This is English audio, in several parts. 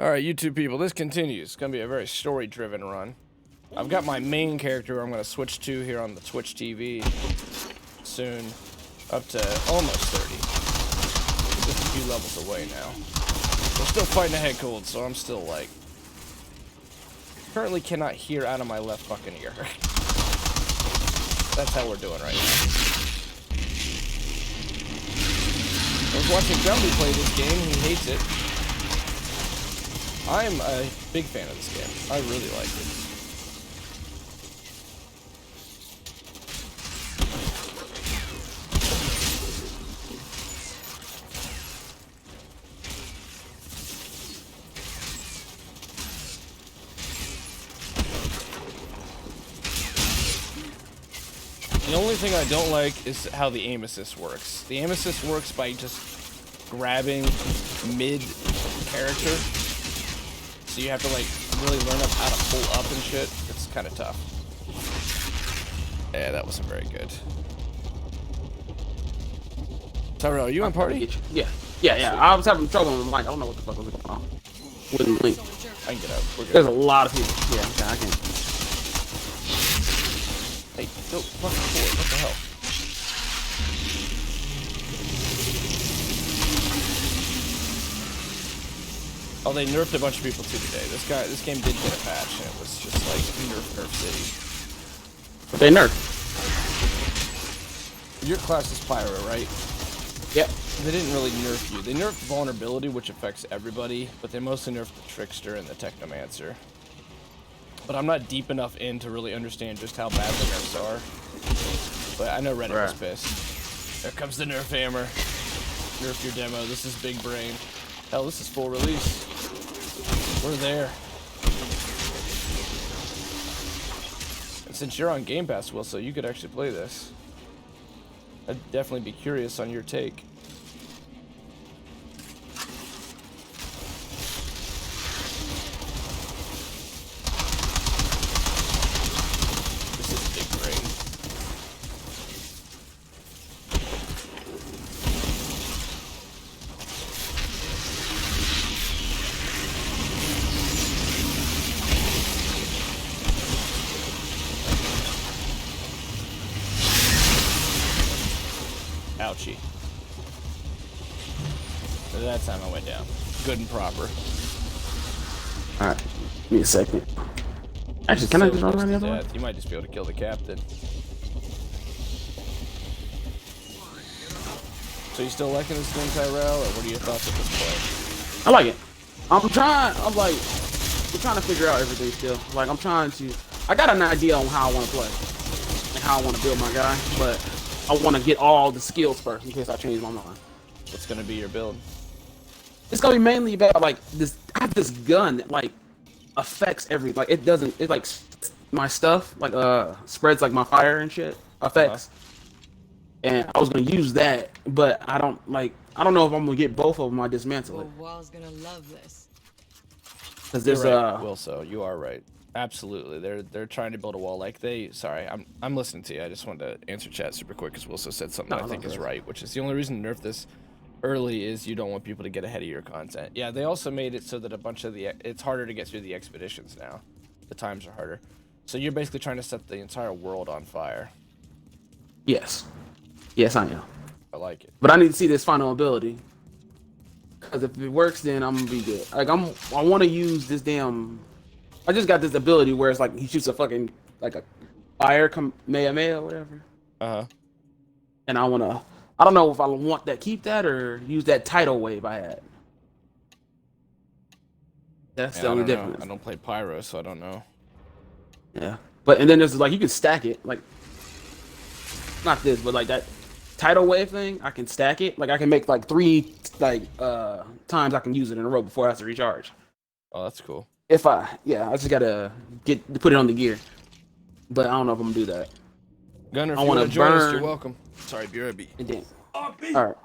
All right, you two people, this continues. It's going to be a very story-driven run. I've got my main character I'm going to switch to here on the Twitch TV soon, up to almost 30. Just a few levels away now. I'm still fighting a head cold, so I'm still, like, currently cannot hear out of my left fucking ear. That's how we're doing right now. I was watching Grumpy play this game, he hates it. I'm a big fan of this game. I really like it. The only thing I don't like is how the aim assist works. The aim assist works by just grabbing mid-character. So you have to, like, really learn up how to pull up and shit. It's kind of tough. Yeah, that wasn't very good. Tyrell, are you on party? Yeah. I was having trouble with the mic. I don't know what the fuck was going on. Wouldn't link. I can get out. We're good. There's a lot of people. Yeah, okay, I can. Hey, go fucking forward. What the hell? Oh, they nerfed a bunch of people too today. This game did get a patch, and it was just like nerf city. But they nerfed. Your class is Pyro, right? Yep. They didn't really nerf you. They nerfed vulnerability, which affects everybody, but they mostly nerfed the Trickster and the Technomancer. But I'm not deep enough in to really understand just how bad the nerfs are. But I know Reddit was pissed. There comes the nerf hammer. Nerf your demo. This is big brain. Hell, this is full release. We're there. And since you're on Game Pass, Will, so you could actually play this. I'd definitely be curious on your take. This is big brain. Ouchie. So that time I went down. Good and proper. Alright. Give me a second. Actually, can I just run around the other way? You might just be able to kill the captain. So you still liking this game, Tyrell, or what are your thoughts at this point? I like it. I'm trying to figure out everything still. Like, I got an idea on how I want to play. And how I want to build my guy, but I want to get all the skills first in case I change my mind. What's gonna be your build? It's gonna be mainly about like this. I have this gun that like affects it like my stuff like spreads like my fire and shit effects. And I was gonna use that, but I don't know if I'm gonna get both of them. I dismantle it. Wall's gonna love this. Cause there's right, Will, so you are right. Absolutely, they're trying to build a wall. Like sorry, I'm listening to you. I just wanted to answer chat super quick because Wilso said something that I think is right, which is the only reason to nerf this early is you don't want people to get ahead of your content. Yeah, they also made it so that a bunch of it's harder to get through the expeditions now. The times are harder, so you're basically trying to set the entire world on fire. Yes, I am. I like it, but I need to see this final ability. Cause if it works, then I'm gonna be good. Like I want to use this damn. I just got this ability where it's like he shoots a fucking like a fire Kamehameha or whatever. And I don't know if I want that, keep that or use that tidal wave I had. That's the only difference. I don't play Pyro, so I don't know. Yeah, and then there's like you can stack it like not this, but like that tidal wave thing. I can stack it. Like I can make like 3 times I can use it in a row before it has to recharge. Oh, that's cool. I just gotta put it on the gear, but I don't know if I'm gonna do that. Gunner, if you want to join us, you're welcome. Sorry, BRB. All right.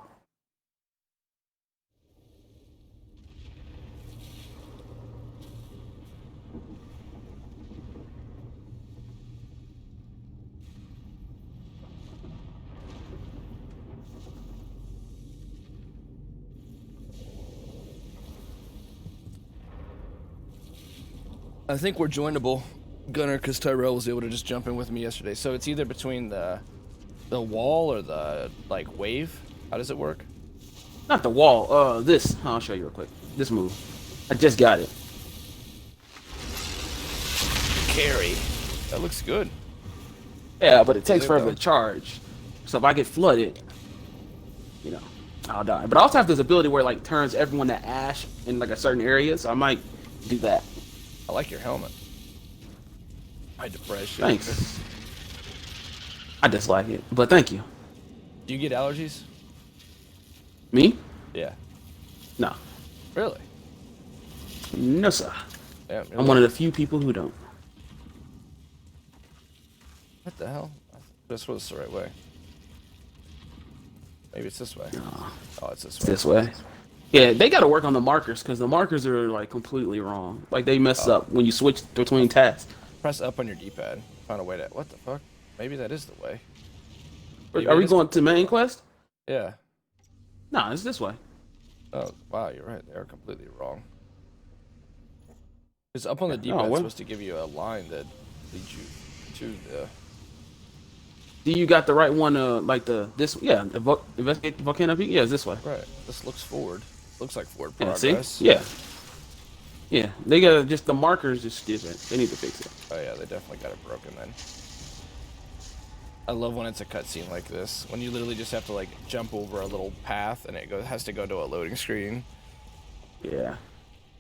I think we're joinable, Gunner, because Tyrell was able to just jump in with me yesterday. So it's either between the wall or the like wave. How does it work? Not the wall. This. I'll show you real quick. This move. I just got it. Carry. That looks good. Yeah, but it takes There we forever go. to charge. So if I get flooded, you know, I'll die. But I also have this ability where it, like, turns everyone to ash in like a certain area, so I might do that. I like your helmet. High depression. Thanks. I dislike it, but thank you. Do you get allergies? Me? Yeah. No. Really? No, sir. Yeah. I'm one of the few people who don't. What the hell? This was the right way. Maybe it's this way. No. Oh, it's this It's way. this way. Yeah, they got to work on the markers because the markers are like completely wrong. Like they mess up when you switch between tasks. Press up on your D-pad. Find a way to. What the fuck? Maybe that is the way. Are we going to main quest? Yeah. No, it's this way. Oh, wow, you're right. They are completely wrong. Because up on the D-pad Oh, is what? supposed to give you a line that leads you to the. Do you got the right one? Like this? Yeah, investigate the volcano peak. Yeah, it's this way. Right. This looks forward. Looks like forward Yeah, progress. see? Yeah. Yeah, they got just the markers just different. They need to fix it. Oh yeah, they definitely got it broken then. I love when it's a cutscene like this, when you literally just have to like jump over a little path and it has to go to a loading screen. Yeah.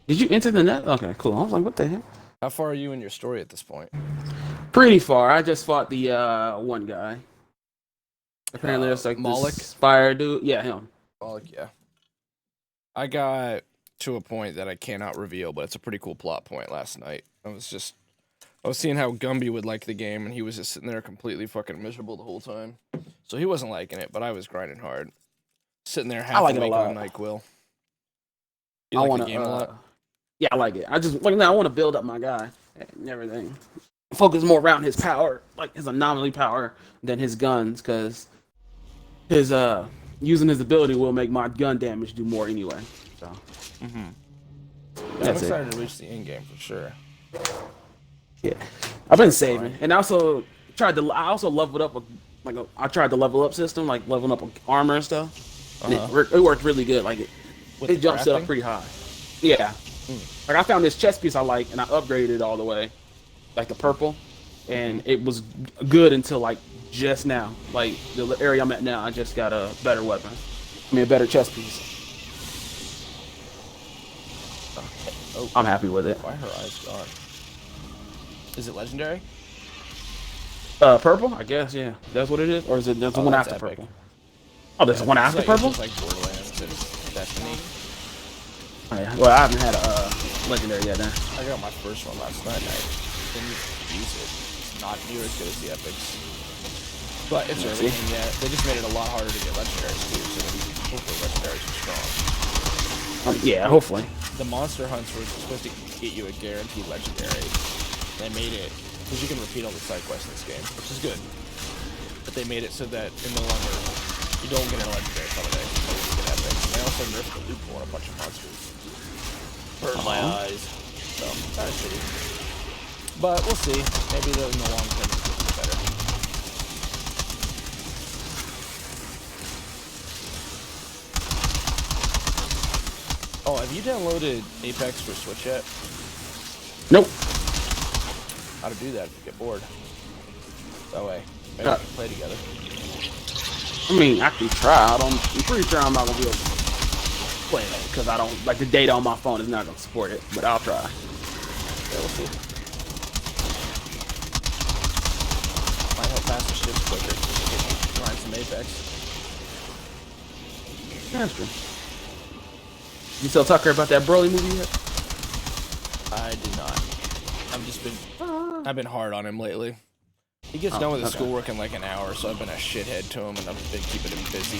Did you enter the net? Okay, cool. I was like, what the heck? How far are you in your story at this point? Pretty far. I just fought the one guy. Apparently, there's like Moloch? this fire dude. Yeah, him. Well, yeah. I got to a point that I cannot reveal, but it's a pretty cool plot point last night. I was seeing how Gumby would like the game, and he was just sitting there completely fucking miserable the whole time. So he wasn't liking it, but I was grinding hard. Sitting there half like it a awake on lot. NyQuil. You I like want the game a lot? Yeah, I like it. I just like now I want to build up my guy and everything. Focus more around his power, like his anomaly power, than his guns, because his using his ability will make my gun damage do more anyway. So I'm that's it. excited to reach the end game for sure. Yeah, I've been saving, and I also leveled up I tried the level up system, like leveling up armor and stuff. And it worked really good. Like With it the jumps it up crafting? pretty high. Yeah. Like I found this chest piece I like, and I upgraded it all the way, like the purple, and it was good until like just now. Like the area I'm at now, I just got a better weapon. I mean, a better chest piece. Oh, I'm happy with it. why are her eyes gone? Is it legendary? Purple? I guess, yeah. That's what it is, or is it there's Oh, one that's after epic. purple? Oh, there's one after It's like, purple. It's just like Borderlands and Destiny. Oh, yeah. Well, I haven't had a legendary yet. Then. I got my first one last night. And I didn't use it. It's not near as good as the epics, but it's early. And yeah, they just made it a lot harder to get legendaries too. So hopefully legendaries are strong. Yeah, hopefully. The monster hunts were supposed to get you a guaranteed legendary. They made it because you can repeat all the side quests in this game, which is good. But they made it so that in no longer you don't get a legendary someday. So you get epic. And they also nerfed the loophole on a bunch of monsters. Hurt my eyes. So that's shitty. But we'll see. Maybe in the long term it's gonna be better. Oh, have you downloaded Apex for Switch yet? Nope. How to do that if you get bored. That way. Maybe we can play together. I mean, I can try. I'm pretty sure I'm not gonna be able to play it because I don't like the data on my phone is not gonna support it. But I'll try. Yeah, we'll see. Might help faster shifts quicker. Grind some Apex. That's true. You tell Tucker about that Broly movie yet? I did not. I've been hard on him lately. He gets done with his schoolwork in like an hour, so I've been a shithead to him and I've been keeping him busy.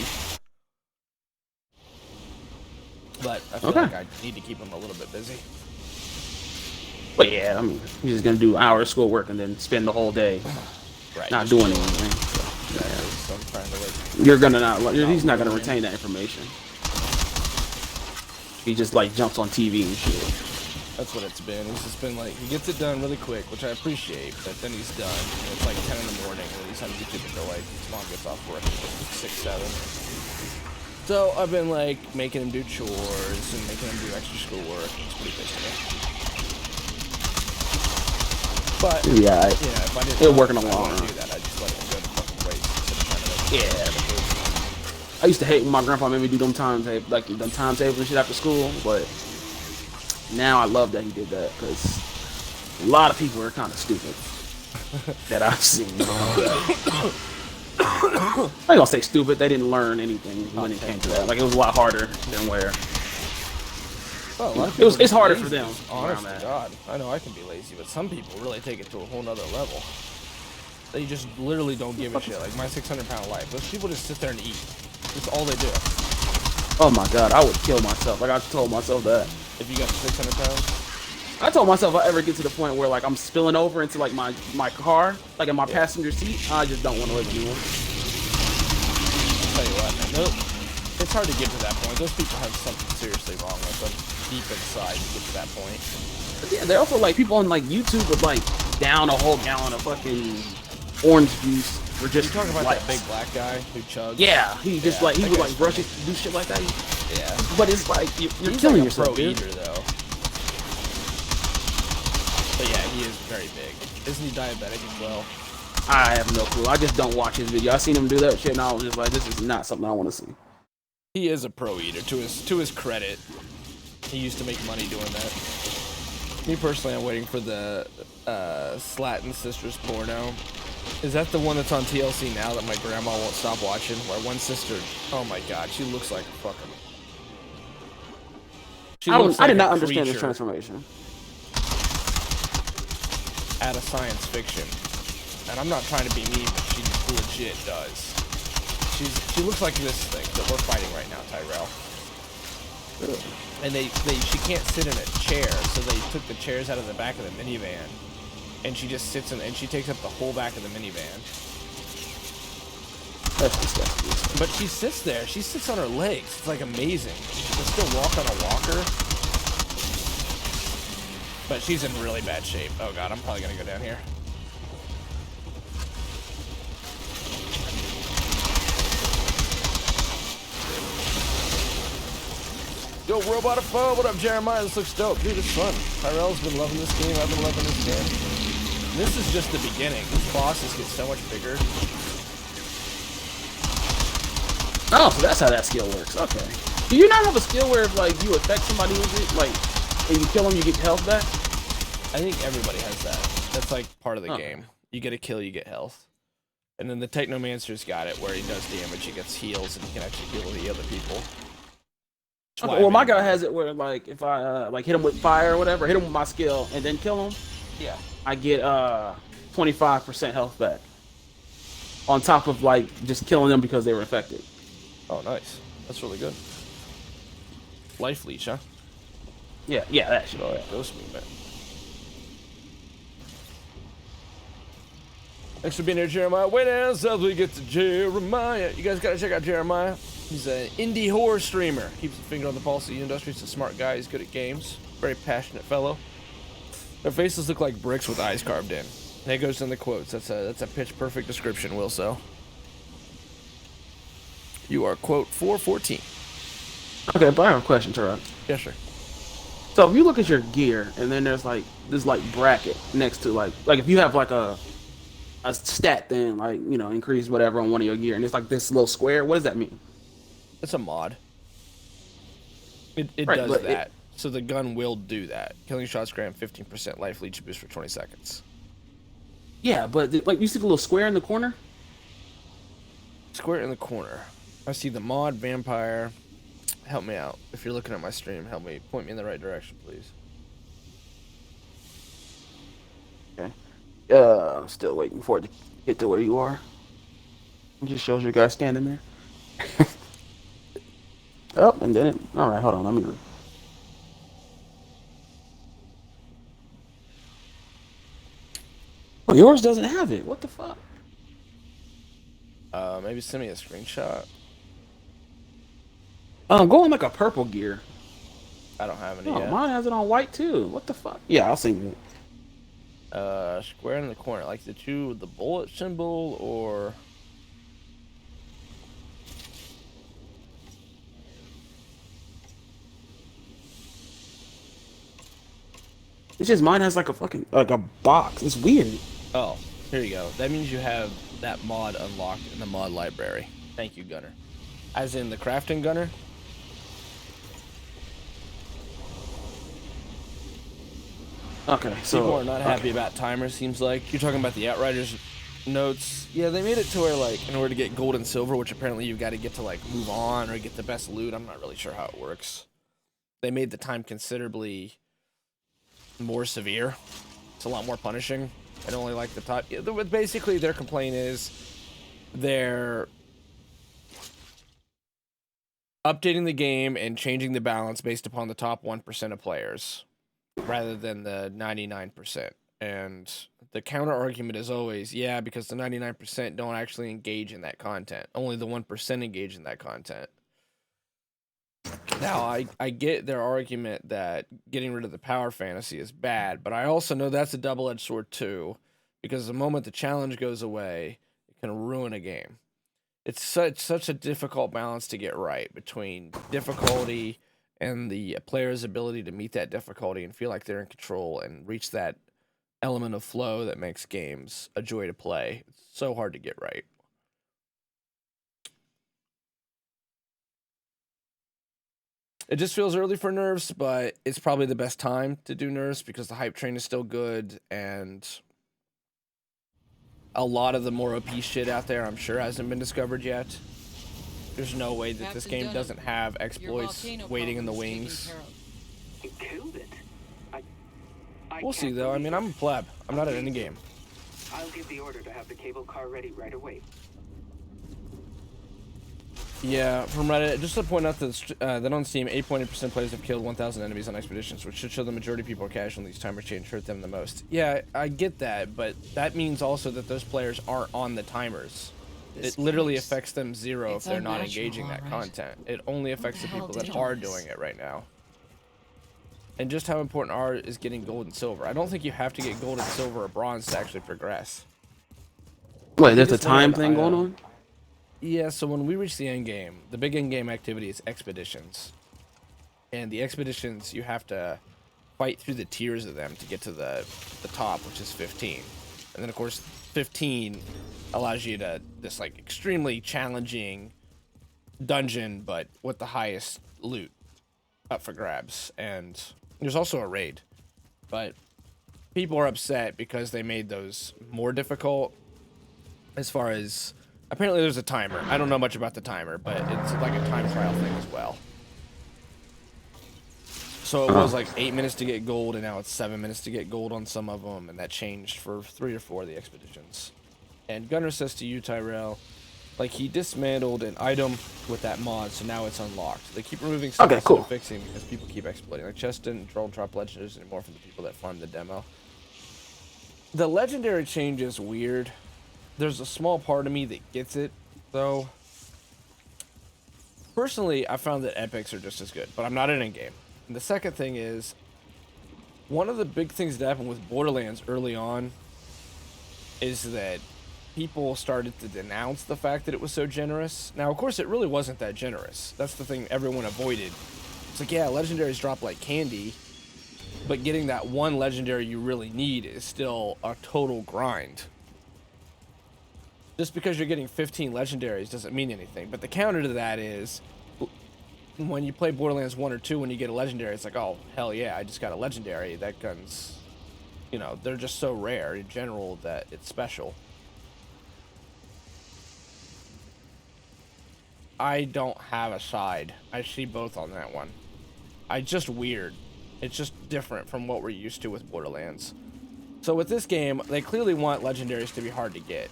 But I feel like I need to keep him a little bit busy. But yeah, I mean, he's just gonna do hours of schoolwork and then spend the whole day Right. not doing anything. So, Exactly. So I'm trying to like. you're gonna he's not gonna retain that information. He just like jumps on TV and shit. That's what it's been. He's just been like, he gets it done really quick, which I appreciate, but then he's done. And it's like 10 in the morning, and he's on YouTube until like his mom gets off work at 6, 7. So I've been like making him do chores and making him do extra schoolwork. It's pretty good to me. But yeah, if I didn't working along. do that, I'd just let him go to fucking race instead of trying to I used to hate when my grandpa made me do them timetables and shit after school, but now I love that he did that because a lot of people are kind of stupid that I've seen. I ain't gonna say stupid. They didn't learn anything when it came to that. Like it was a lot harder than where. Well, It's harder for them. Honest to God, I know I can be lazy, but some people really take it to a whole nother level. They just literally don't give a shit. Like my 600-pound life, those people just sit there and eat. That's all they do. Oh my God, I would kill myself. Like I told myself that. If you got 600 pounds. I told myself if I ever get to the point where like I'm spilling over into like my car, like in my passenger seat, I just don't want to live anymore. I'll tell you what, man. It's hard to get to that point. Those people have something seriously wrong with them deep inside to get to that point. But yeah, they're also like people on like YouTube would like down a whole gallon of fucking orange juice for just. You talking about that big black guy who chugs? Yeah, he just like he would like rush it, do shit like that. Yeah, but it's like you're killing like yourself, pro dude. eater though. But yeah, he is very big. Isn't he diabetic as well? I have no clue. I just don't watch his video. I seen him do that shit, and I was just like, this is not something I want to see. He is a pro eater. To his credit, he used to make money doing that. Me personally, I'm waiting for the Slatin Sisters porno. Is that the one that's on TLC now that my grandma won't stop watching? Where one sister, oh my God, she looks like a fucking. I did not understand this transformation. Out of science fiction, and I'm not trying to be mean, but she legit does. She looks like this thing that we're fighting right now, Tyrell. And she can't sit in a chair, so they took the chairs out of the back of the minivan, and she just sits in, and she takes up the whole back of the minivan. That's disgusting. But she sits there. She sits on her legs. It's like amazing. She can still walk on a walker. But she's in really bad shape. Oh God, I'm probably gonna go down here. Yo, Robot of Foe, what up, Jeremiah? This looks dope. Dude, it's fun. Tyrell's been loving this game. I've been loving this game. This is just the beginning. These bosses get so much bigger. Oh, so that's how that skill works. Okay. Do you not have a skill where if like you affect somebody with it, like, and you kill them, you get health back? I think everybody has that. That's like part of the game. You get a kill, you get health. And then the Technomancer's got it where he does damage, he gets heals, and he can actually heal the other people. Okay, well, my guy has it where like if I like hit him with fire or whatever, hit him with my skill, and then kill him, yeah, I get 25% health back. On top of like just killing them because they were infected. Oh, nice. That's really good. Life leech, huh? Yeah, that shit. Oh, yeah. Ghost movement. Thanks for being here, Jeremiah. Wait as we get to Jeremiah. You guys gotta check out Jeremiah. He's an indie horror streamer. Keeps a finger on the pulse of the industry. He's a smart guy. He's good at games. Very passionate fellow. Their faces look like bricks with eyes carved in. That goes in the quotes. That's a pitch perfect description, Will so. You are quote 414. Okay, but I have a question, Turok. Yes, sir. So if you look at your gear and then there's like this like bracket next to like if you have like a stat thing, like, you know, increase whatever on one of your gear, and it's like this little square, what does that mean? It's a mod. It Right, does that. So the gun will do that. Killing shots grant 15% life leech boost for 20 seconds. Yeah, but like you see the little square in the corner? Square in the corner. I see the mod vampire. Help me out. If you're looking at my stream, help me. Point me in the right direction, please. Okay. Still waiting for it to get to where you are. It just shows your guy standing there. Oh, and then it. All right, hold on. Let me. Well, yours doesn't have it. What the fuck? Maybe send me a screenshot. Go on like a purple gear. I don't have any Oh, yet. mine has it on white too. What the fuck? Yeah, I'll see it. Square in the corner, like the bullet symbol, or It's just mine has like a fucking like a box. It's weird. oh, here you go. That means you have that mod unlocked in the mod library. Thank you, Gunner. As in the crafting Gunner. Okay, so People are not happy about timers. Seems like you're talking about the Outriders notes. Yeah, they made it to where, like, in order to get gold and silver, which apparently you've got to get to, like, move on or get the best loot. I'm not really sure how it works. They made the time considerably more severe. It's a lot more punishing. And only like the top. Yeah, basically, their complaint is they're updating the game and changing the balance based upon the top 1% of players rather than the 99%. And the counter argument is always, yeah, because the 99% don't actually engage in that content. Only the 1% engage in that content. Now, I get their argument that getting rid of the power fantasy is bad, but I also know that's a double-edged sword too, because the moment the challenge goes away, it can ruin a game. It's such a difficult balance to get right between difficulty and the player's ability to meet that difficulty and feel like they're in control and reach that element of flow that makes games a joy to play. It's so hard to get right. It just feels early for nerfs, but it's probably the best time to do nerfs because the hype train is still good and a lot of the more OP shit out there I'm sure hasn't been discovered yet. There's no way that this game doesn't have exploits waiting in the wings. You killed it. We'll see though. I mean, I'm a pleb. I'm not at any game. I'll give the order to have the cable car ready right away. Yeah, from Reddit, just to point out that on Steam, 8.8% players have killed 1,000 enemies on expeditions, which should show the majority of people are casual and these timers change hurt them the most. Yeah, I get that, but that means also that those players aren't on the timers. It literally affects them zero if they're not engaging that content. It only affects the people that are doing it right now. And just how important is getting gold and silver. I don't think you have to get gold and silver or bronze to actually progress. Wait, there's a time thing going on? Yeah, so when we reach the end game, the big end game activity is expeditions. And the expeditions, you have to fight through the tiers of them to get to the top, which is 15. And then, of course, 15 allows you to this, like, extremely challenging dungeon, but with the highest loot up for grabs. And there's also a raid. But people are upset because they made those more difficult as far as... Apparently there's a timer. I don't know much about the timer, but it's like a time trial thing as well. So it was like 8 minutes to get gold, and now it's 7 minutes to get gold on some of them, and that changed for 3 or 4 of the expeditions. And Gunner says to you, Tyrell, like, he dismantled an item with that mod, so now it's unlocked. They keep removing stuff instead of fixing because people keep exploiting. Like, chest didn't troll and drop legendaries anymore from the people that farmed the demo. The legendary change is weird. There's a small part of me that gets it, though. Personally, I found that epics are just as good, but I'm not in a game. And the second thing is, one of the big things that happened with Borderlands early on is that people started to denounce the fact that it was so generous. Now, of course, it really wasn't that generous. That's the thing everyone avoided. It's like, yeah, legendaries drop like candy, but getting that one legendary you really need is still a total grind. Just because you're getting 15 legendaries doesn't mean anything. But the counter to that is, when you play Borderlands 1 or 2, when you get a legendary, it's like, oh, hell yeah, I just got a legendary. That gun's, you know, they're just so rare in general that it's special. I don't have a side. I see both on that one. It's just weird. It's just different from what we're used to with Borderlands. So with this game, they clearly want legendaries to be hard to get.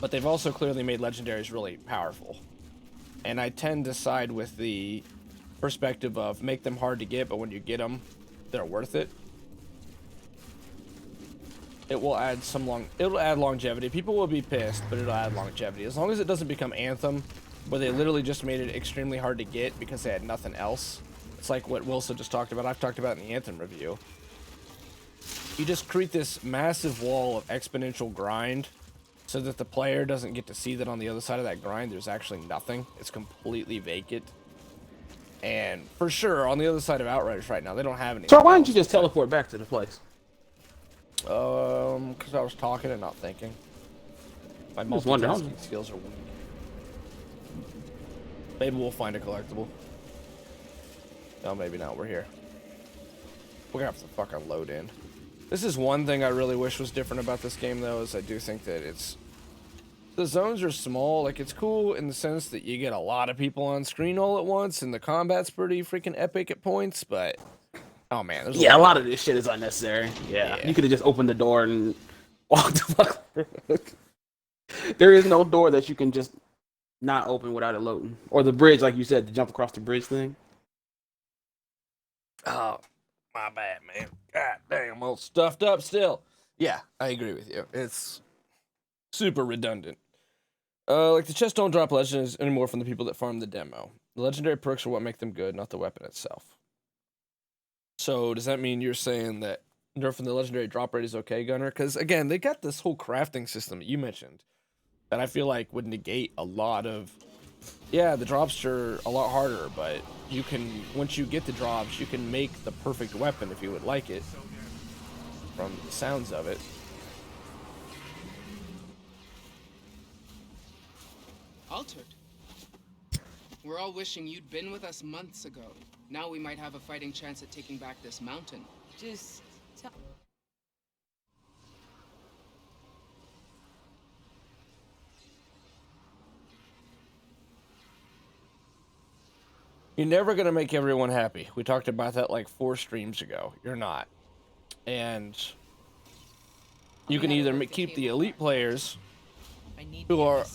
But they've also clearly made legendaries really powerful. And I tend to side with the perspective of make them hard to get, but when you get them, they're worth it. It will add it'll add longevity. People will be pissed, but it'll add longevity. As long as it doesn't become Anthem, where they literally just made it extremely hard to get because they had nothing else. It's like what Wilson just talked about. I've talked about in the Anthem review. You just create this massive wall of exponential grind so that the player doesn't get to see that on the other side of that grind there's actually nothing. It's completely vacant. And for sure, on the other side of Outriders right now, they don't have any. So why didn't you just teleport back to the place? Because I was talking and not thinking. My multitasking skills are weak. Maybe we'll find a collectible. No, maybe not. We're here. We're gonna have to fucking load in. This is one thing I really wish was different about this game, though, is I do think that the zones are small. Like, it's cool in the sense that you get a lot of people on screen all at once, and the combat's pretty freaking epic at points, but oh man, there's a lot of this shit is unnecessary. Yeah. You could have just opened the door and walked the fuck through. There is no door that you can just not open without it loading. Or the bridge, like you said, to jump across the bridge thing. Oh, my bad, man. God damn, I'm all stuffed up still. Yeah, I agree with you. It's super redundant. Like, the chests don't drop legends anymore from the people that farm the demo. The legendary perks are what make them good, not the weapon itself. So, does that mean you're saying that nerfing the legendary drop rate is okay, Gunner? Because, again, they got this whole crafting system that you mentioned that I feel like would negate a lot of... Yeah, the drops are a lot harder, but you can, once you get the drops, you can make the perfect weapon if you would like it, from the sounds of it. Altered? We're all wishing you'd been with us months ago. Now we might have a fighting chance at taking back this mountain. Just tell... You're never going to make everyone happy. We talked about that like 4 streams ago. You're not. And you can either keep the elite players who are...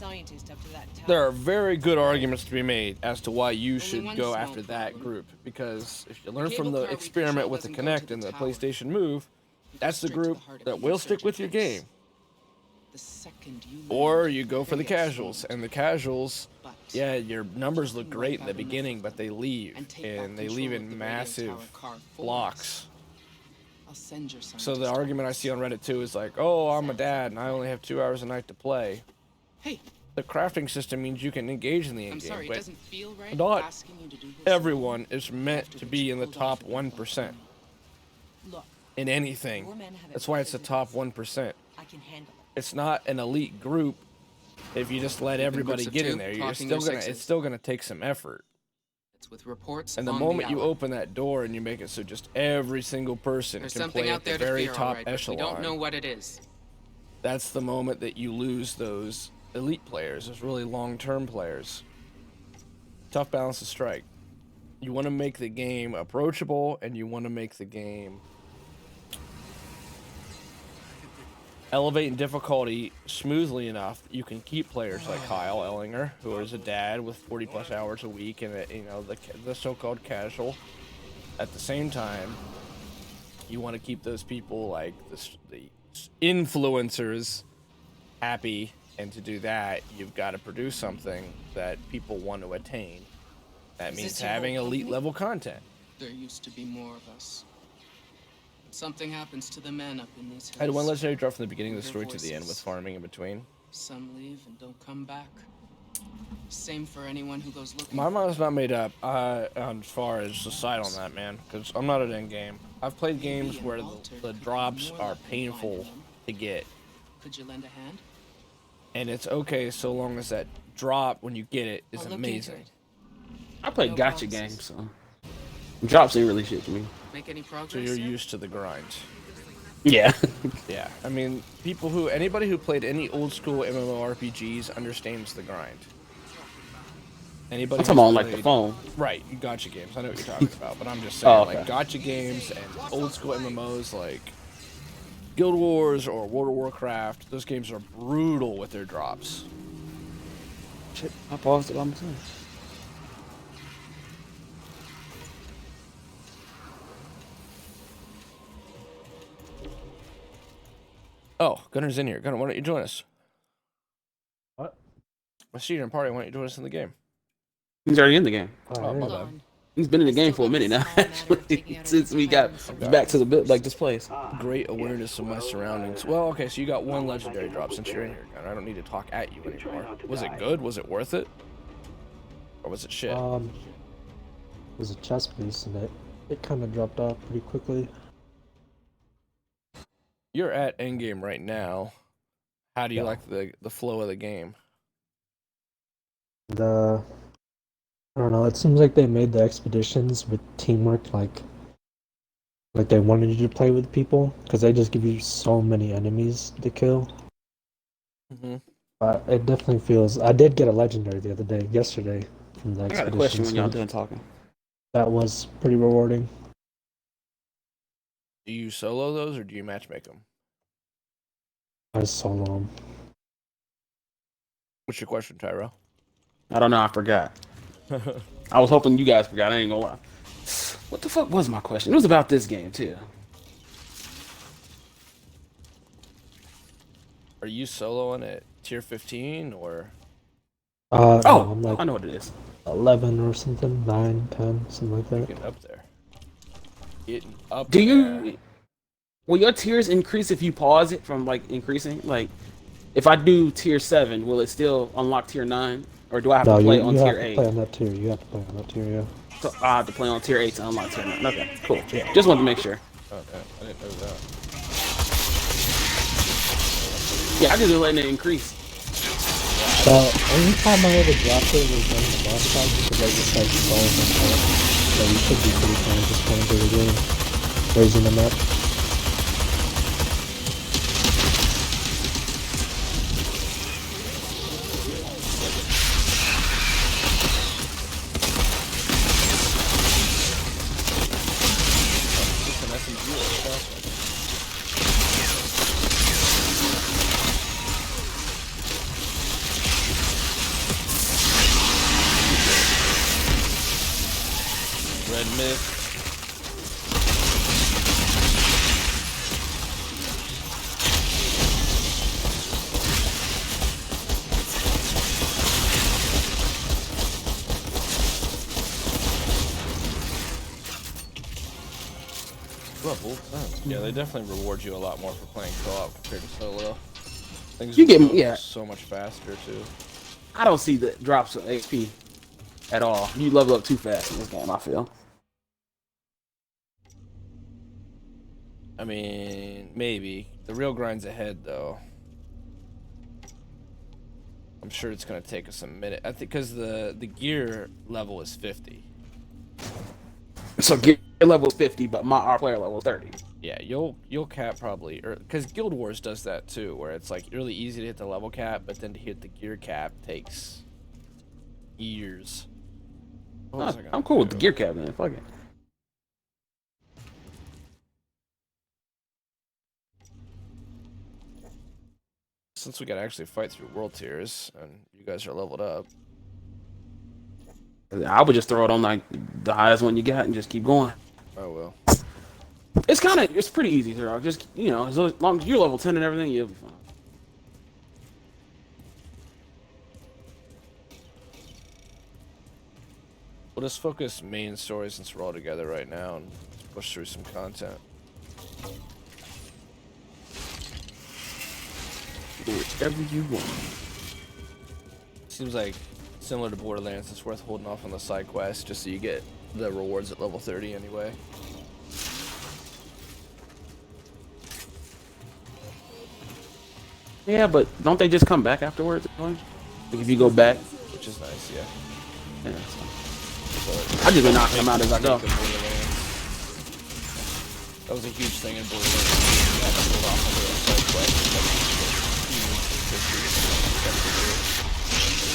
There are very good arguments to be made as to why you should go after that group. Because if you learn from the experiment with the Kinect and the PlayStation Move, that's the group that will stick with your game. Or you go for the casuals, and the casuals, yeah, your numbers look great in the beginning, but they leave, and they leave in massive blocks. So the argument I see on Reddit too is like, oh, I'm a dad and I only have 2 hours a night to play. Hey, the crafting system means you can engage in the I'm in-game, sorry, it but doesn't feel right not asking you to do this. everyone is meant to be in the top 1% Look, in anything. That's why it's the top 1%. I can handle it. It's not an elite group if you just let everybody get in there. You're still gonna, it's still gonna take some effort. It's with reports and the moment you open that door and you make it so just every single person can play at the very top echelon, we don't know what it is. That's the moment that you lose those elite players, those really long-term players. Tough balance to strike. You want to make the game approachable, and you want to make the game elevate in difficulty smoothly enough that you can keep players like Kyle Ellinger, who is a dad with 40+ hours a week, and the so-called casual. At the same time, you want to keep those people like the influencers happy, and to do that, you've got to produce something that people want to attain. That means having elite level content. There used to be more of us. Something happens to the men up in these hills. I had one legendary drop from the beginning of the story to the end with farming in between. Some leave and don't come back. Same for anyone who goes looking. My mind's not made up as far as the side on that, man, because I'm not at end game. I've played games where the drops are painful to get. Could you lend a hand? And it's okay so long as that drop, when you get it, is amazing. I play gacha games, so drops ain't really shit to me. Make any progress? So you're used to the grind. Yeah. Yeah. I mean, anybody who played any old school MMORPGs understands the grind. Anybody? I'm on like the phone. Right, gacha games. I know what you're talking about, but I'm just saying, like gacha games and old school MMOs like Guild Wars or World of Warcraft. Those games are brutal with their drops. Shit, I paused it on myself. Oh, Gunner's in here. Gunner, why don't you join us? What? I see you're in party. Why don't you join us in the game? He's already in the game. Oh, my bad. He's been in the game for a minute now, actually, since we got back to the like this place. Great awareness of my surroundings. Well, okay, so you got one legendary drop since you're in here, Gunner. I don't need to talk at you anymore. Was it good? Was it worth it? Or was it shit? It was a chest piece, and it kind of dropped off pretty quickly. You're at endgame right now. How do you like the flow of the game? I don't know. It seems like they made the expeditions with teamwork like they wanted you to play with people, because they just give you so many enemies to kill. But it definitely feels. I did get a legendary the other day, yesterday, from the I expedition. got a question when y'all done talking. That was pretty rewarding. Do you solo those or do you matchmake them? I solo them. What's your question, Tyro? I don't know. I forgot. I was hoping you guys forgot. I ain't gonna lie. What the fuck was my question? It was about this game too. Are you soloing at tier 15 or? No, Oh, I'm like I know what it is. 11 or something, 9, 10, something like that. Getting up there. Getting up Do there. you? Will your tiers increase if you pause it from like increasing? Like, if I do tier 7, will it still unlock tier 9, or do I have to play on you tier have 8? to play on that tier. You have to play on that tier, yeah. So I have to play on tier 8 to unlock tier 9. Okay, cool. Just wanted to make sure. Oh, I didn't know that. Yeah, I just been letting it increase. The only time I ever dropped it was during the boss fight, because I just like falling on top. So you should be pretty fine just playing through the game, raising them up. Red mid. Yeah, they definitely reward you a lot more for playing co-op compared to solo. Things You get- go yeah. so much faster too. I don't see the drops of HP at all. You level up too fast in this game, I feel. I mean, maybe. The real grind's ahead, though. I'm sure it's gonna take us a minute. I think because the gear level is 50. So gear level 50, but our player level 30. Yeah, you'll cap probably, or because Guild Wars does that too, where it's like really easy to hit the level cap, but then to hit the gear cap takes years. What was I gonna I'm cool with do? the gear cap, man. Fuck it. Since we gotta actually fight through world tiers, and you guys are leveled up. I would just throw it on like the highest one you got and just keep going. Oh well. It's pretty easy, throw. Just, you know, as long as you're level 10 and everything, you'll be fine. We'll just focus main story since we're all together right now and push through some content. Do whatever you want. Seems like similar to Borderlands, it's worth holding off on the side quests just so you get the rewards at level 30 anyway. Yeah, but don't they just come back afterwards? Like if you go back, Which is nice, yeah. yeah. I just been knocking them out as I go. That was a huge thing in Borderlands. You had to hold off on the side quests.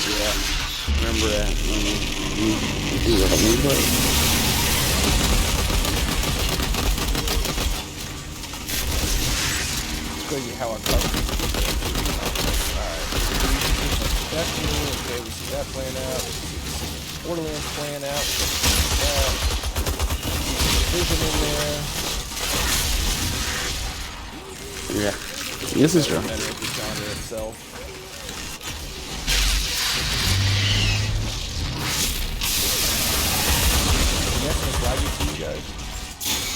Yeah, remember that. Show you how I cover. Alright. Destiny, okay, we see that playing out. Borderlands playing out. Vision in there. Yeah, this is true. Better at the genre itself. lagging for you guys?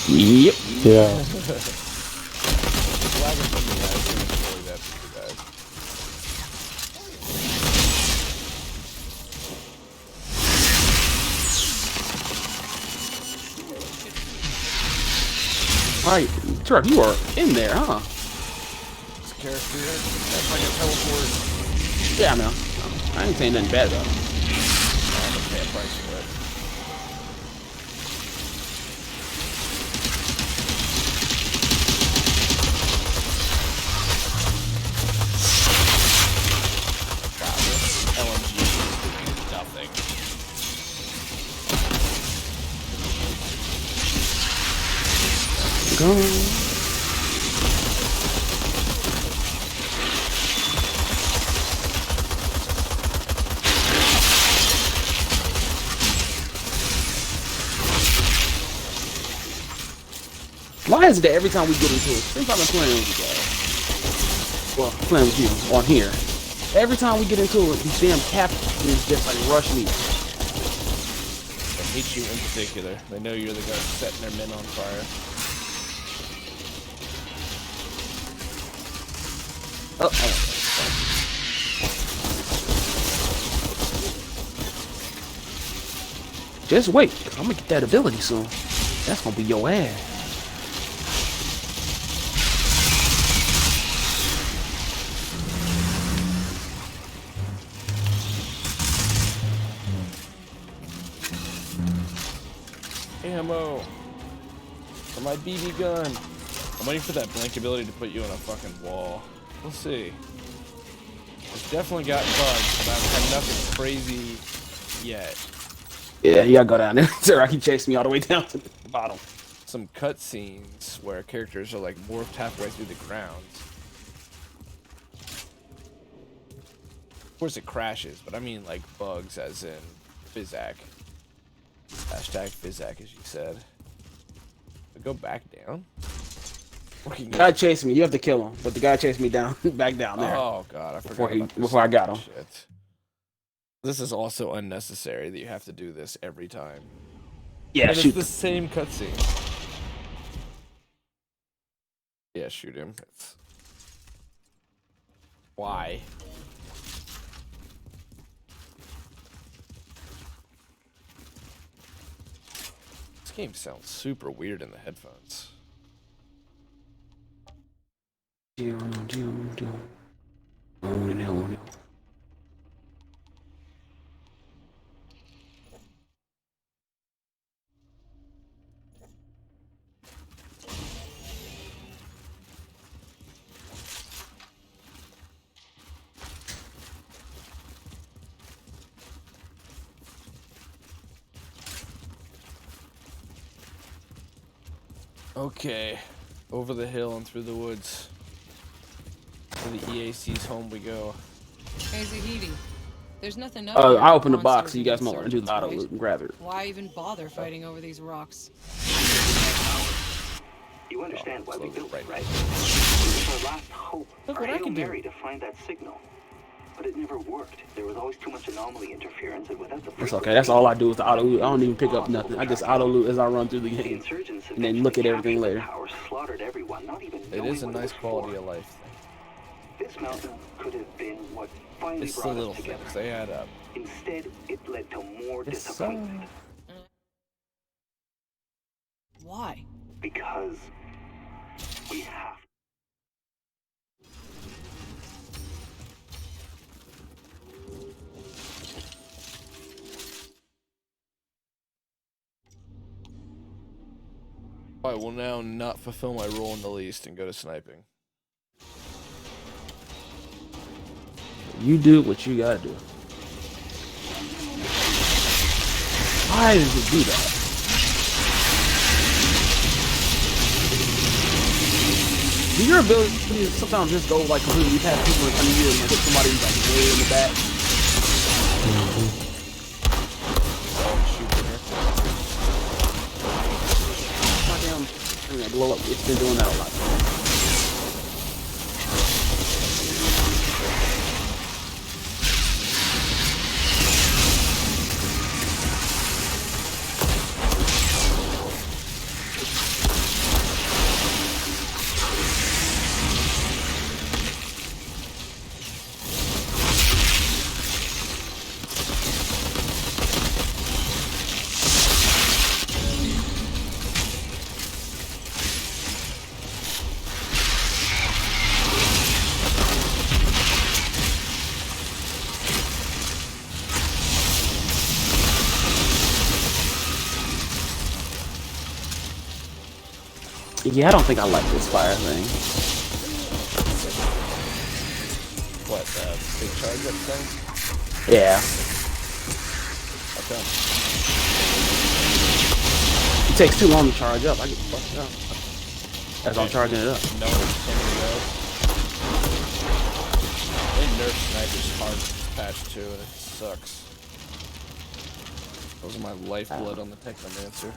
Yep. Yeah. It's lagging for me, guys. It's really bad for you guys. Alright, Truck, you are in there, huh? This character, that's like a teleport. Yeah, I know. I ain't saying nothing bad though. I'm gonna pay a price for it. God, this LMG is doing nothing. Go. Why is it that every time we get into it, since I've been playing with you guys, well, playing with you on here, every time we get into it, these damn captains just like rush me. They hate you in particular. They know you're the guy setting their men on fire. Oh, just wait, 'cause I'm gonna get that ability soon. That's gonna be your ass. Ammo for my BB gun. I'm waiting for that blink ability to put you in a fucking wall. We'll see. It's definitely got bugs, but I've had nothing crazy yet. Yeah, you gotta go down there. Sir, he chased me all the way down to the bottom. Some cutscenes where characters are like morphed halfway through the ground. Of course it crashes, but I mean like bugs as in Physac. Hashtag Physac, as you said. We go back down? The guy chased me. You have to kill him, but the guy chased me down, back down there. Oh god, I forgot about this. Before I got him. Shit. This is also unnecessary that you have to do this every time. Yeah, And shoot. it's the same cutscene. Yeah, shoot him. It's... Why? This game sounds super weird in the headphones. Okay, over the hill and through the woods. To the EAC's home we go. Hey, Zahidi. There's nothing up I opened the here box so you guys monsters might and want to do the auto insurgents, loot and grab it. right? Why even bother fighting over these rocks? You understand why we built it, right. right? It was our last hope, Look our what I Hail can do. Mary to find that signal. But it never worked. There was always too much anomaly interference, and without the That's okay. That's all I do with the auto loot. I don't even pick up nothing. I just auto loot as I run through the The game. insurgents And then look at everything eventually later. captured the power, slaughtered everyone, not even It knowing is a what it nice was quality for. of life thing. This mountain could have been what finally It's the brought little us together. things, they add up. Instead, it led to more It's disappointment. Why? Because we have. I will now not fulfill my role in the least and go to sniping. You do what you gotta do. Why does it do that? Do your abilities sometimes just go like completely past people in front of you and like hit somebody like way in the back? Oh, shoot her. My damn thing that blow up. It's been doing that a lot. Yeah, I don't think I like this fire thing. What, big charge up thing? Yeah. Okay. It takes too long to charge up. I get fucked up as I'm charging it up. No one's coming to go. They nerfed snipers hard with this patch too, and it sucks. Those are my lifeblood on the Technomancer.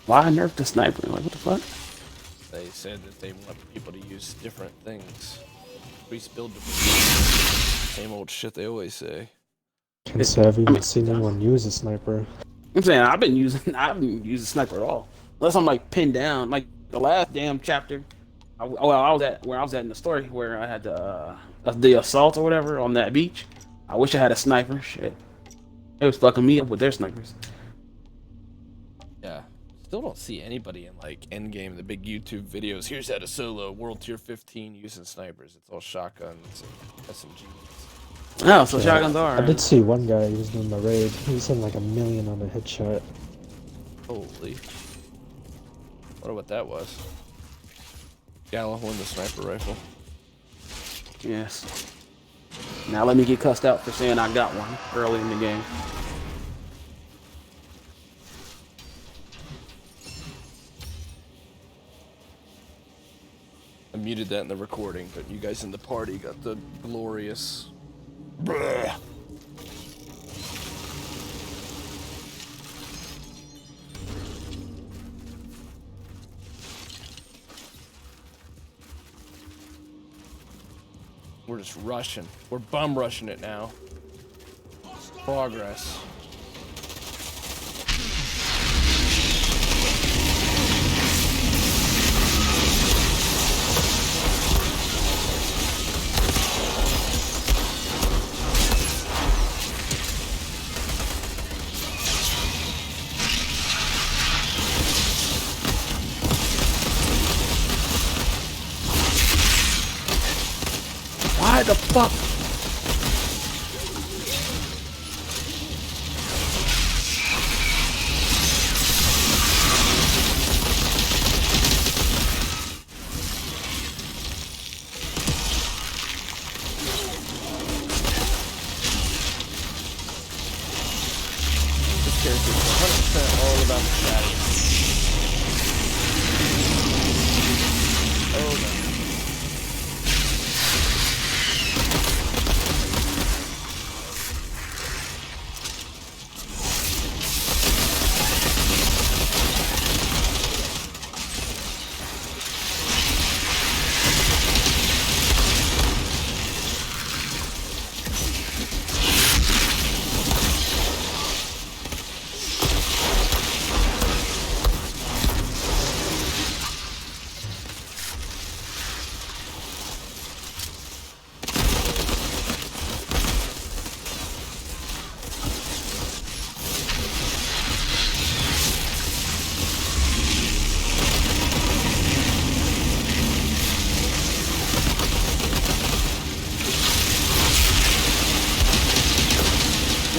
Why nerf the sniper? Like, what the fuck? They said that they want people to use different things. Increase build to same old shit they always say. Can't say I've even seen anyone use a sniper. I'm saying I haven't used sniper at all, unless I'm like pinned down. Like the last damn chapter, I was at where I was at in the story where I had the assault or whatever on that beach. I wish I had a sniper. Shit, it was fucking me up with their snipers. Yeah. Still don't see anybody in like endgame, the big YouTube videos. Here's how to solo World Tier 15 using snipers. It's all shotguns and SMGs. Oh, so shotguns are. I did see one guy who was doing the raid. He was hitting like 1,000,000 on a headshot. Holy. Wonder what that was. Gala won the sniper rifle. Yes. Now let me get cussed out for saying I got one early in the game. I muted that in the recording, but you guys in the party got the glorious. Bruh. We're just rushing. We're bum rushing it now. Progress. Why the fuck? This character is 100% all about the shadows. Oh no.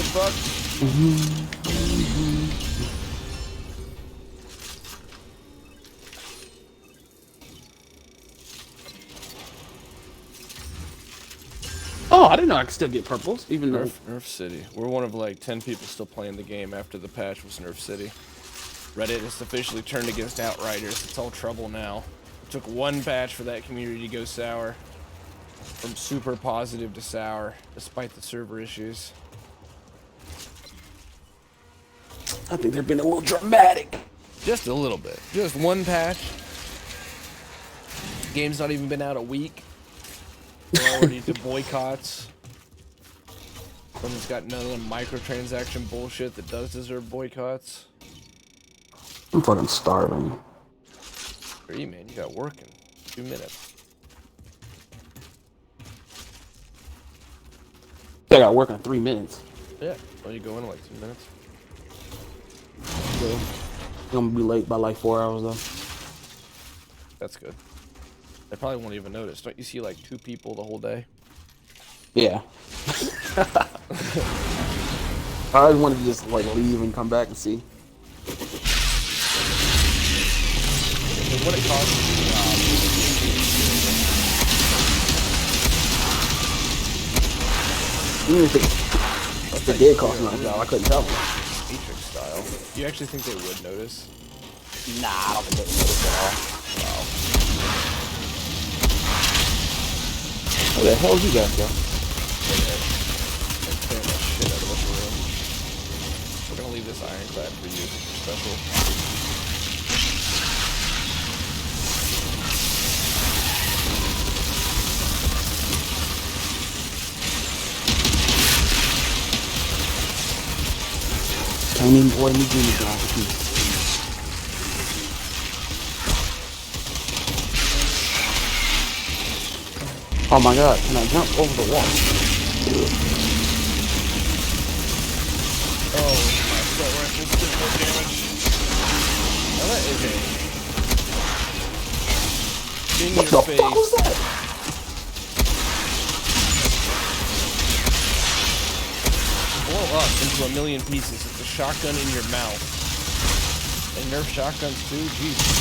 Fuck. Oh, I didn't know I could still get purples, even though. Nerf City. We're one of like 10 people still playing the game after the patch was Nerf City. Reddit has officially turned against Outriders. It's all trouble now. It took one patch for that community to go sour. From super positive to sour, despite the server issues. I think they're being a little dramatic. Just a little bit. Just one patch. Game's not even been out a week. We're already to boycotts. Someone's got none of the microtransaction bullshit that does deserve boycotts. I'm fucking starving. For you, man, you got work in 2 minutes. I got work in 3 minutes. Yeah, well, you go in like 2 minutes. So, I'm gonna be late by like 4 hours though. That's good. They probably won't even notice. Don't you see like 2 people the whole day? Yeah. I always wanted to just like leave and come back and see. what it costs is the job. Even if it did cost me my job, I couldn't tell them. Matrix style. Do you actually think they would notice? Nah, I don't think they noticed at all. Wow. Where the hell you guys go? Clearing that shit out of this room. We're gonna leave this ironclad for you. Special. Canyon boy, me junior drive with you. Oh my god, can I jump over the wall? Oh, my assault rifles did more damage. Now that is a... In What your the face. fuck was that? Blow up into a million pieces. It's a shotgun in your mouth. They nerf shotguns too? Jesus.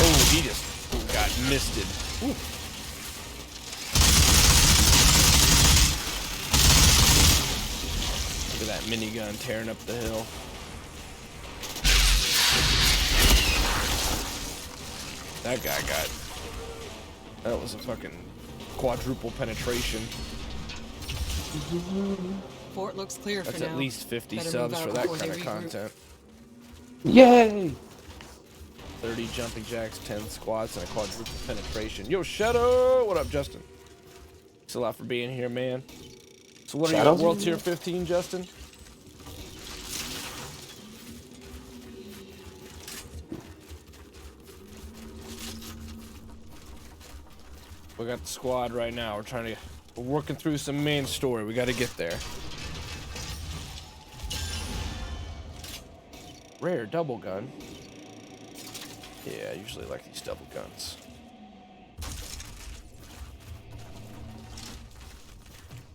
Oh, he just got misted. Ooh. Look at that minigun tearing up the hill. That guy got... That was a fucking quadruple penetration. Fort looks clear for That's now. at least 50 Better subs move out for that before kind they of regroup. content. Yay! 30 jumping jacks, 10 squats, and a quadruple penetration. Yo, Shadow! What up, Justin? Thanks a lot for being here, man. So what are you at, Shadow's World in Tier here? 15, Justin? We got the squad right now. We're working through some main story. We got to get there. Rare double gun. Yeah, I usually like these double guns.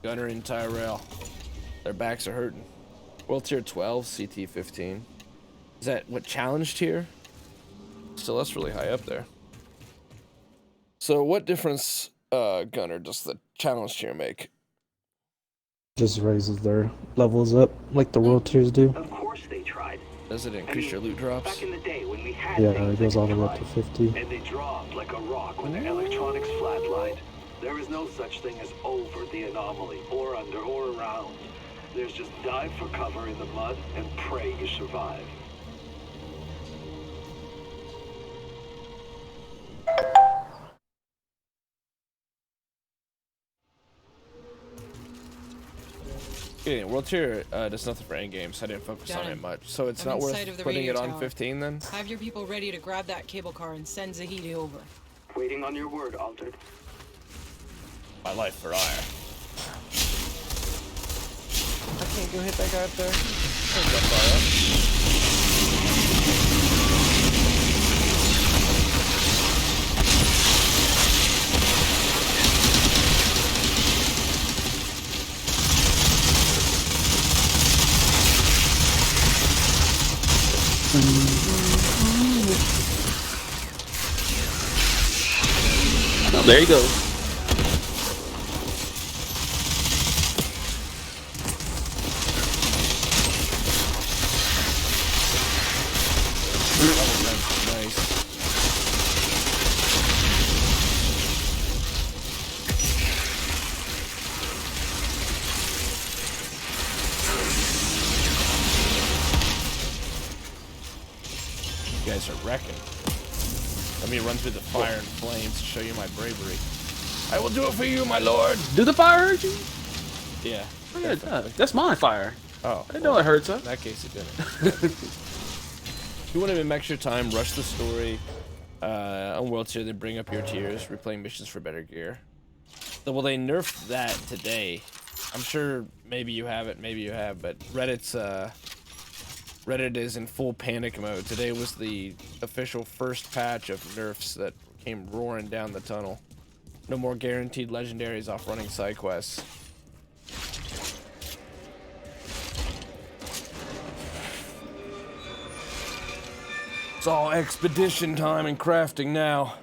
Gunner and Tyrell. Their backs are hurting. World Tier 12, CT 15. Is that what challenge tier? Still, that's really high up there. So what difference, Gunner, does the challenge tier make? Just raises their levels up like the world tiers do. Of course they tried. Does it increase your loot drops? Back in the day when we had Yeah, things it goes that all the could way up to fly, 50. And they dropped like a rock when their electronics flatlined. There is no such thing as over the anomaly, or under, or around. There's just dive for cover in the mud and pray you survive. Yeah, World Tier does nothing for endgames. I didn't focus on Done. it much. So it's I'm not inside worth of the putting it radio on tower. 15 then? Have your people ready to grab that cable car and send Zahidi over. Waiting on your word, Altered. My life for ire. I can't go hit that guy up there. Can't go far up. Oh, there you go. Nice. You guys are wrecking. Let me run through the fire and flames to show you my bravery. I will do it for you, my lord. Do the fire hurt you? Yeah. Oh, yeah, it does. That's my fire. Oh. I know it hurts, huh? In that case, it didn't. If you want to make extra time, rush the story. On World Tier, they bring up your tiers, replaying missions for better gear. So, well, they nerfed that today. I'm sure maybe you have it, maybe you have, but Reddit is in full panic mode. Today was the official first patch of nerfs that came roaring down the tunnel. No more guaranteed legendaries off running side quests. It's all expedition time and crafting now.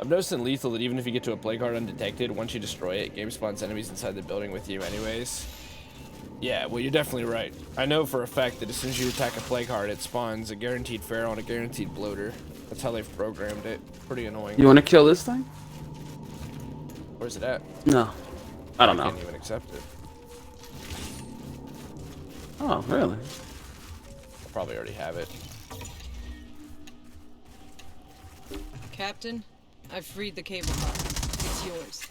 I've noticed in Lethal that even if you get to a play card undetected, once you destroy it, game spawns enemies inside the building with you anyways. Yeah, well, you're definitely right. I know for a fact that as soon as you attack a play card, it spawns a guaranteed feral and a guaranteed bloater. That's how they've programmed it. Pretty annoying. You want to kill this thing? Where's it at? No. I don't I know. can't even accept it. Oh, really? I probably already have it. Captain, I've freed the cable car. It's yours.